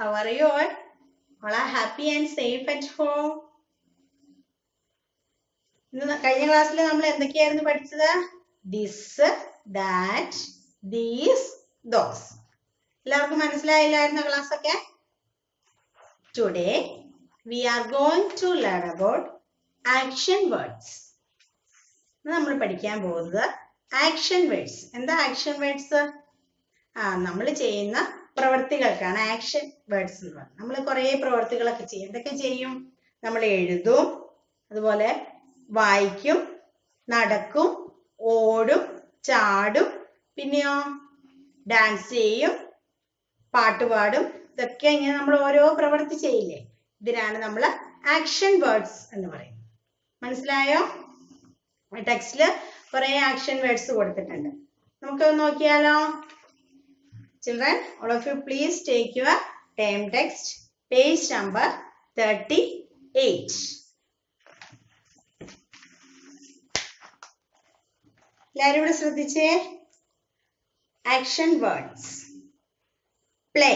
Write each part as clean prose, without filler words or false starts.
How are you all? All are happy and safe at home. കഴിഞ്ഞ ക്ലാസ്സിൽ നമ്മൾ എന്തൊക്കെയായിരുന്നു പഠിച്ചത്? This, that, these, those. എല്ലാവർക്കും മനസ്സിലായില്ലായിരുന്നോ ക്ലാസ് ഒക്കെ? Today we are going to learn about action words. നമ്മൾ പഠിക്കാൻ പോകുന്നത് action words. എന്താ action words? നമ്മൾ ചെയ്യുന്ന പ്രവൃത്തികൾക്കാണ് ആക്ഷൻ വേർഡ്സ് എന്ന് പറയുന്നത്. നമ്മൾ കുറേ പ്രവൃത്തികളൊക്കെ ചെയ്യും. എന്തൊക്കെ ചെയ്യും? നമ്മൾ എഴുതും, അതുപോലെ വായിക്കും, നടക്കും, ഓടും, ചാടും, പിന്നെയോ ഡാൻസ് ചെയ്യും, പാട്ട് പാടും. ഇതൊക്കെ ഇങ്ങനെ നമ്മൾ ഓരോ പ്രവൃത്തി ചെയ്യില്ലേ? ഇതിനാണ് നമ്മൾ ആക്ഷൻ വേർഡ്സ് എന്ന് പറയുന്നത്. മനസ്സിലായോ? ടെക്സ്റ്റില് കുറെ ആക്ഷൻ വേർഡ്സ് കൊടുത്തിട്ടുണ്ട്. നമുക്ക് നോക്കിയാലോ? Children, all of you please take your term text, page number 38. എല്ലാവരും ഇവിടെ ശ്രദ്ധിച്ചേ. Action words. പ്ലേ.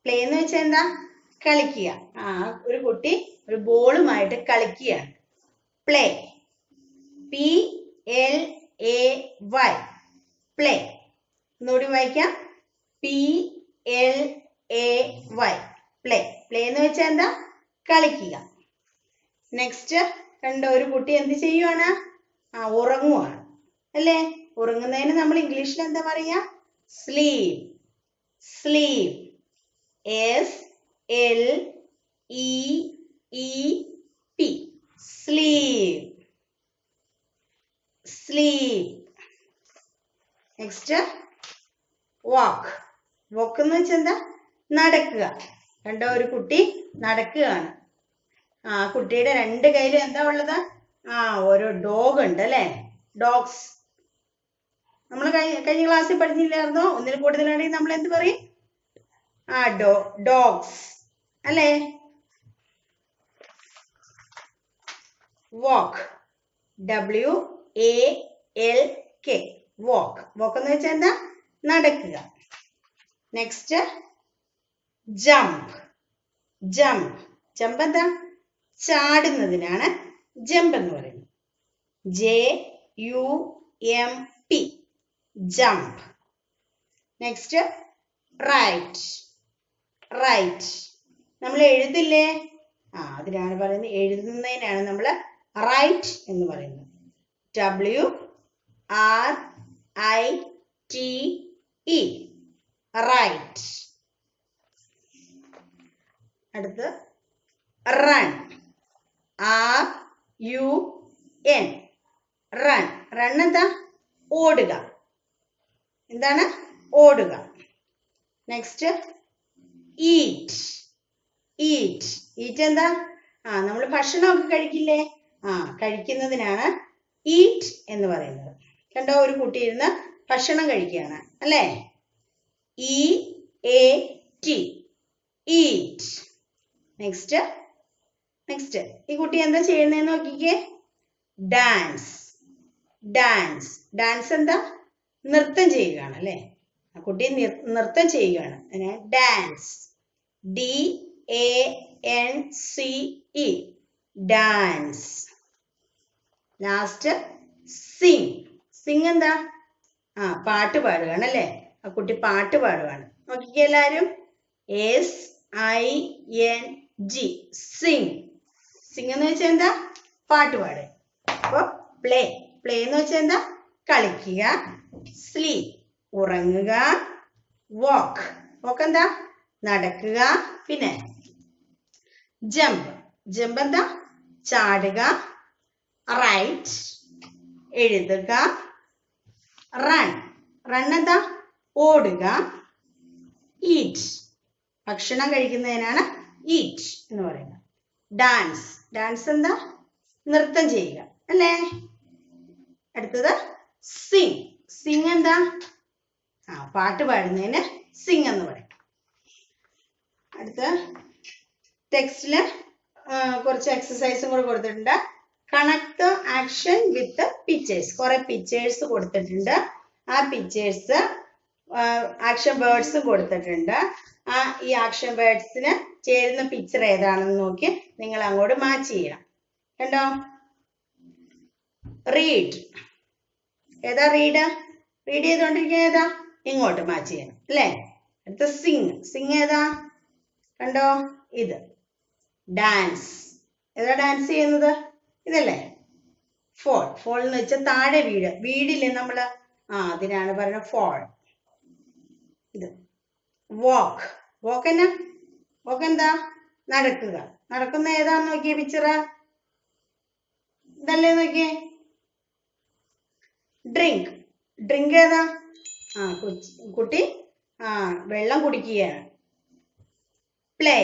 പ്ലേ എന്ന് വെച്ചാൽ എന്താ? കളിക്കുക. ഒരു കുട്ടി ഒരു ബോളുമായിട്ട് കളിക്കുകയാണ്. പ്ലേ. PLAY. പ്ലേ. ഒന്നുകൂടി വായിക്കാം. PLAY. പ്ലേ. പ്ലേ എന്ന് വെച്ചാൽ എന്താ? കളിക്കുക. നെക്സ്റ്റ് കണ്ടോ, ഒരു കുട്ടി എന്ത് ചെയ്യുവാണ്? ഉറങ്ങുവാണ് അല്ലേ? ഉറങ്ങുന്നതിന് നമ്മൾ ഇംഗ്ലീഷിൽ എന്താ പറയാ? Sleep. Sleep. SLEEP. Sleep. Sleep. Next walk. Walk എന്ന് വെച്ചാൽ എന്താ? നടക്കുക. കണ്ടോ, ഒരു കുട്ടി നടക്കുകയാണ്. കുട്ടിയുടെ രണ്ട് കയ്യിലും എന്താ ഉള്ളത്? ഓരോ ഡോഗ് ഉണ്ട് അല്ലേ? ഡോഗ്സ്. നമ്മൾ കഴിഞ്ഞ ക്ലാസ്സിൽ പഠിച്ചില്ലായിരുന്നോ? ഒന്നിൽ കൂടുതലുണ്ടെങ്കിൽ നമ്മൾ എന്ത് പറയും? ഡോഗ്സ് അല്ലേ? വാക്ക്. WALK. വാക്ക്. വാക്ക് എന്ന് വെച്ചാൽ എന്താ? നടക്കുക. Next jump. ജംപ്. ജംപ് എന്താ? ചാടുന്നതിനാണ് ജംപ് എന്ന് പറയുന്നത്. JUMP. Jump. Next right. Right. നമ്മൾ എഴുതില്ലേ? അതിനാണ് പറയുന്നത്, എഴുതുന്നതിനാണ് നമ്മൾ റൈറ്റ് എന്ന് പറയുന്നത്. WRITE. റൈറ്റ്. അടുത്ത് റൺ. RUN. റൺ. റൺ എന്താ? ഓടുക. എന്താണ്? ഓടുക. Next eat. ഈറ്റ്. ഈറ്റ് എന്താ? നമ്മൾ ഭക്ഷണമൊക്കെ കഴിക്കില്ലേ? കഴിക്കുന്നതിനാണ് ഈറ്റ് എന്ന് പറയുന്നത്. കണ്ടോ, ഒരു കുട്ടി ഇരുന്ന് ഭക്ഷണം കഴിക്കുകയാണ് അല്ലേ? EAT. ഈറ്റ്. നെക്സ്റ്റ് നെക്സ്റ്റ് ഈ കുട്ടി എന്താ ചെയ്യുന്നതെന്ന് നോക്കിക്കേ. ഡാൻസ്. ഡാൻസ്. ഡാൻസ് എന്താ? നൃത്തം ചെയ്യുകയാണ് അല്ലേ? ആ കുട്ടി നൃത്തം ചെയ്യുകയാണ്. അതിനാണ് dance. DANCE. Dance. Last Singh. Singh എന്താ? പാട്ട് പാടുകയാണ് അല്ലേ? ആ കുട്ടി പാട്ട് പാടുകയാണ്. നോക്കിക്കേ എല്ലാവരും. SING. സിംഗ്. സിംഗ് എന്ന് വെച്ചാൽ എന്താ? പാട്ട് പാടുക. അപ്പൊ പ്ലേ. പ്ലേ എന്ന് വെച്ചാൽ എന്താ? കളിക്കുക. സ്ലീപ്. ഉറങ്ങുക. വാക്ക്. വാക്ക് എന്താ? നടക്കുക. പിന്നെ ജംപ്. ജംപ് എന്താ? ചാടുക. റൈറ്റ്. എഴുതുക. റൺ. റൺ എന്താ? ഓടുക. ഈറ്റ്. ഭക്ഷണം കഴിക്കുന്നതിനാണ് ഈറ്റ് എന്ന് പറയുന്നത്. ഡാൻസ്. ഡാൻസ് എന്താ? നൃത്തം ചെയ്യുക അല്ലേ? അടുത്തത് സിംഗ്. സിംഗ് എന്താ? പാട്ട് പാടുന്നതിന് സിംഗ് എന്ന് പറയും. അടുത്ത ടെക്സ്റ്റില് കുറച്ച് എക്സസൈസും കൂടെ കൊടുത്തിട്ടുണ്ട്. കണക്ട് ആക്ഷൻ വിത്ത് പിക്ചേഴ്സ്. കുറെ പിക്ചേഴ്സ് കൊടുത്തിട്ടുണ്ട്. ആ പിക്ചേഴ്സ് ആക്ഷൻ വേർഡ്സും കൊടുത്തിട്ടുണ്ട്. ഈ ആക്ഷൻ വേർഡ്സിന് ചേരുന്ന പിക്ചർ ഏതാണെന്ന് നോക്കി നിങ്ങൾ അങ്ങോട്ട് മാച്ച് ചെയ്യണം. കണ്ടോ? റീഡ്, ഏതാ റീഡ്? റീഡ് ചെയ്തോണ്ടിരിക്കുന്ന ഏതാ? ഇങ്ങോട്ട് മാച്ച് ചെയ്യണം അല്ലേ? അടുത്ത സിങ്, സിങ് ഏതാ? കണ്ടോ? ഇത്. ഡാൻസ്, ഏതാ ഡാൻസ് ചെയ്യുന്നത്? ഇതല്ലേ? ഫോൾ, ഫോൾ എന്ന് വെച്ചാൽ താഴെ വീട്, വീടില്ലേ നമ്മള്, അതിനാണ് പറയുന്നത് ഫോൾ. ഇത്. വാക്ക്, വാക്ക് എന്നാ? വാക്ക് എന്താ? നടക്കുക. നടക്കുന്ന ഏതാന്ന് നോക്കിയേ പിക്ചർ, ഇതല്ലേ നോക്കിയേ. ഡ്രിങ്ക്, ഡ്രിങ്ക് ഏതാ? കുട്ടി വെള്ളം കുടിക്കുകയാണ്. പ്ലേ,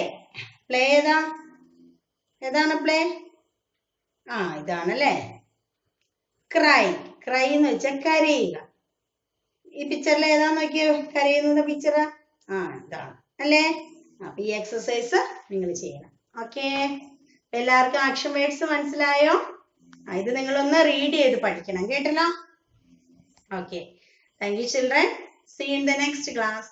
പ്ലേ ഏതാ? ഏതാണ് പ്ലേ? ഇതാണല്ലേ. ക്രൈ, ക്രൈ എന്ന് വെച്ചാൽ കരയുക. ഈ പിക്ചറിൽ ഏതാന്ന് നോക്കിയോ കരയുന്നത് പിക്ചർ? ഇതാണ് അല്ലേ? അപ്പൊ ഈ എക്സസൈസ് നിങ്ങൾ ചെയ്യണം. ഓക്കെ, എല്ലാവർക്കും ആക്ഷൻ വേർഡ്സ് മനസ്സിലായോ? ഇത് നിങ്ങളൊന്ന് റീഡ് ചെയ്ത് പഠിക്കണം, കേട്ടല്ലോ? Okay, thank you children. See you in the next class.